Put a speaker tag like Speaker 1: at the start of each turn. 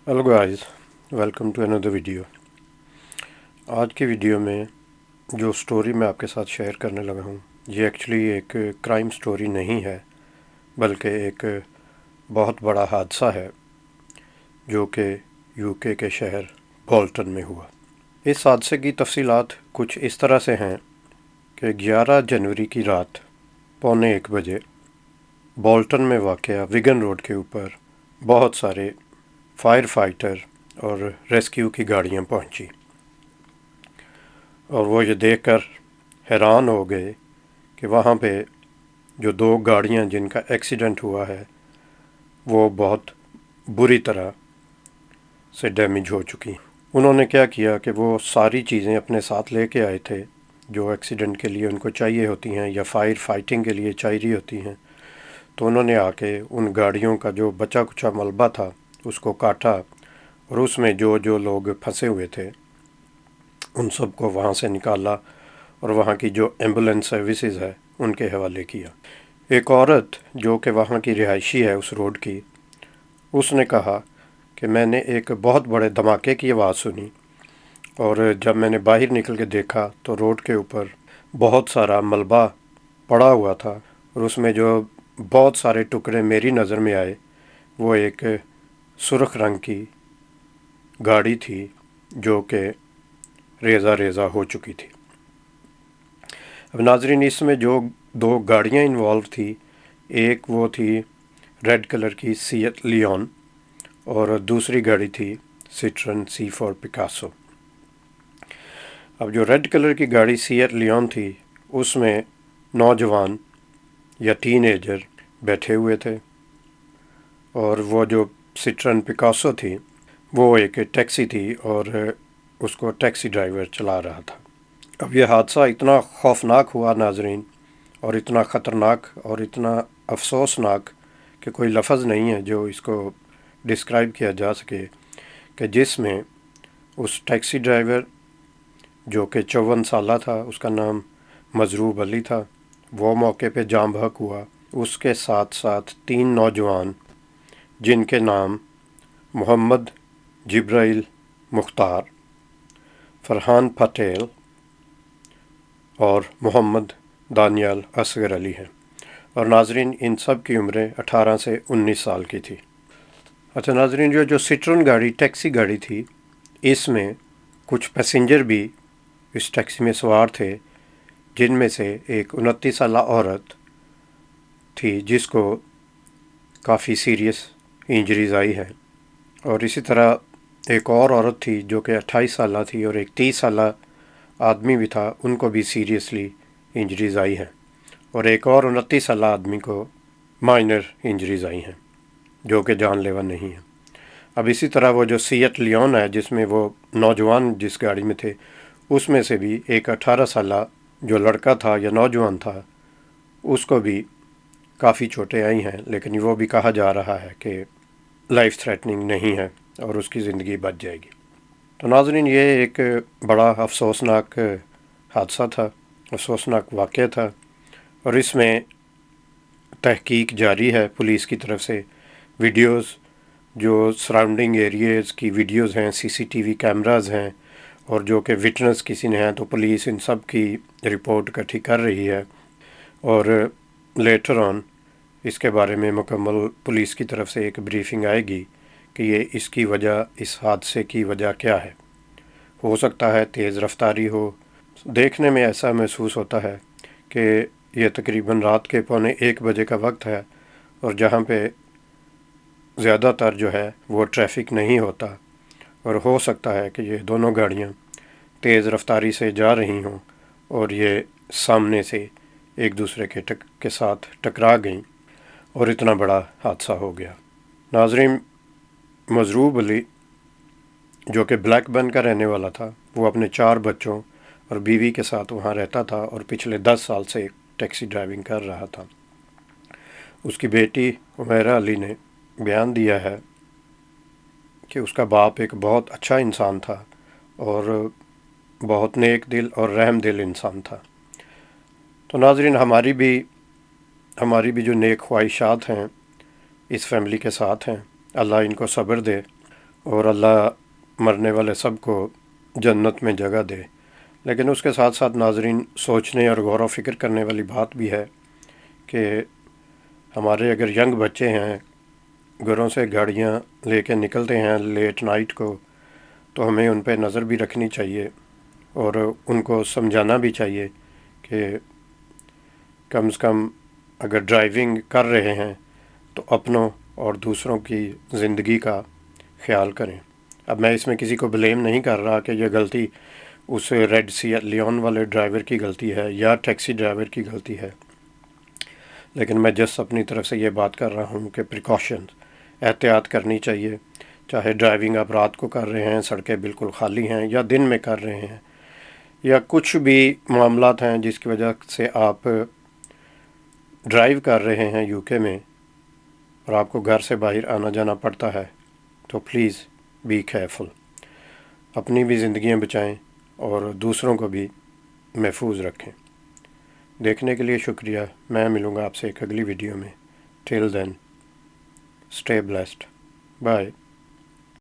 Speaker 1: Hello guys, welcome to another video. आज की video में जो स्टोरी मैं आपके साथ शेयर करने लगा हूँ ये एक्चुअली एक क्राइम स्टोरी नहीं है, बल्कि एक बहुत बड़ा हादसा है जो कि यूके के शहर बोल्टन में हुआ। इस हादसे की तफसीलात कुछ इस तरह से हैं कि 11 जनवरी की रात 1:45 बोल्टन में वाक़या विगन रोड के ऊपर बहुत सारे फायर फाइटर और रेस्क्यू की गाड़ियाँ पहुंची और वो ये देखकर हैरान हो गए कि वहाँ पे जो दो गाड़ियाँ जिनका एक्सीडेंट हुआ है वो बहुत बुरी तरह से डैमेज हो चुकी। उन्होंने क्या किया कि वो सारी चीज़ें अपने साथ लेके आए थे जो एक्सीडेंट के लिए उनको चाहिए होती हैं या फायर फाइटिंग के लिए चाहिए होती हैं। तो उन्होंने आके उन गाड़ियों का जो बचा कुचा मलबा था उसको काटा और उसमें जो जो लोग फंसे हुए थे उन सबको वहाँ से निकाला और वहाँ की जो एम्बुलेंस सर्विसेज है उनके हवाले किया। एक औरत जो कि वहाँ की रिहायशी है उस रोड की, उसने कहा कि मैंने एक बहुत बड़े धमाके की आवाज़ सुनी और जब मैंने बाहर निकल के देखा तो रोड के ऊपर बहुत सारा मलबा पड़ा हुआ था और उसमें जो बहुत सारे टुकड़े मेरी नज़र में आए वो एक सुर्ख रंग की गाड़ी थी जो कि रेज़ा रेज़ा हो चुकी थी। अब नाजरीन, इसमें जो दो गाड़ियाँ इन्वॉल्व थी, एक वो थी रेड कलर की सीएट लियोन और दूसरी गाड़ी थी सिट्रन C4 पिकासो। अब जो रेड कलर की गाड़ी सीएट लियोन थी उसमें नौजवान या टीनेजर बैठे हुए थे और वो जो सिट्रन पिकासो थी वो एक टैक्सी थी और उसको टैक्सी ड्राइवर चला रहा था। अब यह हादसा इतना खौफनाक हुआ नाजरीन, और इतना ख़तरनाक और इतना अफसोसनाक कि कोई लफ्ज़ नहीं है जो इसको डिस्क्राइब किया जा सके, कि जिसमें उस टैक्सी ड्राइवर जो कि 54 साला था, उसका नाम मजरूब अली था, वो मौके पे जाम बहक हुआ। उसके साथ साथ 3 नौजवान जिनके नाम मोहम्मद जिब्राइल मुख्तार, फरहान पटेल और मोहम्मद दानियाल असगर अली हैं। और नाजरीन, इन सब की उम्रें 18 से 19 साल की थी। अच्छा नाजरीन, जो सिट्रन गाड़ी टैक्सी गाड़ी थी, इसमें कुछ पैसेंजर भी इस टैक्सी में सवार थे, जिनमें से एक 29 साला औरत थी जिसको काफ़ी सीरियस इंजरीज आई है, और इसी तरह एक और औरत थी जो कि 28 साला थी और एक 30 साला आदमी भी था, उनको भी सीरियसली इंजरीज आई हैं, और एक और 29 साला आदमी को माइनर इंजरीज आई हैं जो कि जानलेवा नहीं है। अब इसी तरह वो जो सीएट लियोन है जिसमें वो नौजवान जिस गाड़ी में थे, उसमें से भी एक 18 साला जो लड़का था या नौजवान था, उसको भी काफ़ी चोटें आई हैं, लेकिन वो भी कहा जा रहा है कि लाइफ थ्रेटनिंग नहीं है और उसकी ज़िंदगी बच जाएगी। तो नाज़रीन, ये एक बड़ा अफसोसनाक हादसा था, अफसोसनाक वाक़या था, और इसमें तहकीक जारी है पुलिस की तरफ से। वीडियोस जो सराउंडिंग एरियाज़ की वीडियोस हैं, सीसीटीवी कैमरास हैं, और जो कि विटनेस किसी ने हैं, तो पुलिस इन सब की रिपोर्ट इकट्ठी कर रही है और लेटर ऑन इसके बारे में मुकम्मल पुलिस की तरफ से एक ब्रीफिंग आएगी कि ये इसकी वजह, इस हादसे की वजह क्या है। हो सकता है तेज़ रफ्तारी हो। देखने में ऐसा महसूस होता है कि ये तकरीबन रात के 1:45 का वक्त है और जहाँ पे ज़्यादातर जो है वो ट्रैफिक नहीं होता, और हो सकता है कि ये दोनों गाड़ियाँ तेज़ रफ्तारी से जा रही हों और ये सामने से एक दूसरे के साथ टकरा गईं और इतना बड़ा हादसा हो गया। नाज़रीन, मजरूब अली जो कि ब्लैकबर्न का रहने वाला था, वो अपने 4 बच्चों और बीवी के साथ वहाँ रहता था और पिछले 10 साल से टैक्सी ड्राइविंग कर रहा था। उसकी बेटी उमैरा अली ने बयान दिया है कि उसका बाप एक बहुत अच्छा इंसान था और बहुत नेक दिल और रहम दिल इंसान था। तो नाज़रीन, हमारी भी जो नेक ख्वाहिशात हैं इस फैमिली के साथ हैं। अल्लाह इनको सब्र दे اور اللہ مرنے والے سب کو جنت میں جگہ دے۔ لیکن اس کے ساتھ ساتھ ناظرین، سوچنے اور غور و فکر کرنے والی بات بھی ہے کہ ہمارے اگر ینگ بچے ہیں، گھروں سے گاڑیاں لے کے نکلتے ہیں لیٹ نائٹ کو، تو ہمیں ان پہ نظر بھی رکھنی چاہیے اور ان کو سمجھانا بھی چاہیے کہ کم سے کم اگر ڈرائیونگ کر رہے ہیں تو اپنوں اور دوسروں کی زندگی کا خیال کریں۔ اب میں اس میں کسی کو بلیم نہیں کر رہا کہ یہ غلطی اس ریڈ لیون والے ڈرائیور کی غلطی ہے یا ٹیکسی ڈرائیور کی غلطی ہے، لیکن میں جس اپنی طرف سے یہ بات کر رہا ہوں کہ پریکاشنز، احتیاط کرنی چاہیے، چاہے ڈرائیونگ آپ رات کو کر رہے ہیں، سڑکیں بالکل خالی ہیں، یا دن میں کر رہے ہیں، یا کچھ بھی معاملات ہیں جس کی وجہ سے آپ ڈرائیو کر رہے ہیں یو کے میں اور آپ کو گھر سے باہر آنا جانا پڑتا ہے، تو پلیز بی کیئرفل، اپنی بھی زندگیاں بچائیں اور دوسروں کو بھی محفوظ رکھیں۔ دیکھنے کے لیے شکریہ۔ میں ملوں گا آپ سے ایک اگلی ویڈیو میں۔ ٹل دین، اسٹے بلیسڈ، بائے۔